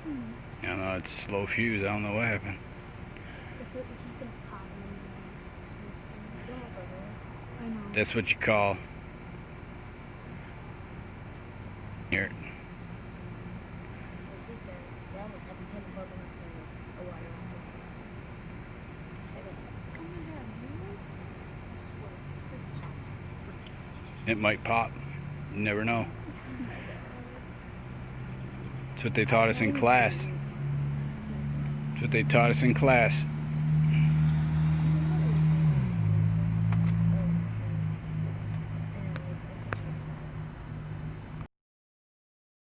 I don't know, it's slow fuse. I don't know what happened. If it's just gonna pop and so scary. Don't look over there. I know. That's what you call here. This is dead. That was happened here before, but not a water. Oh my god, really? I swear, it's like popped. It might pop. You never know. That's what they taught us in class. That's what they taught us in class.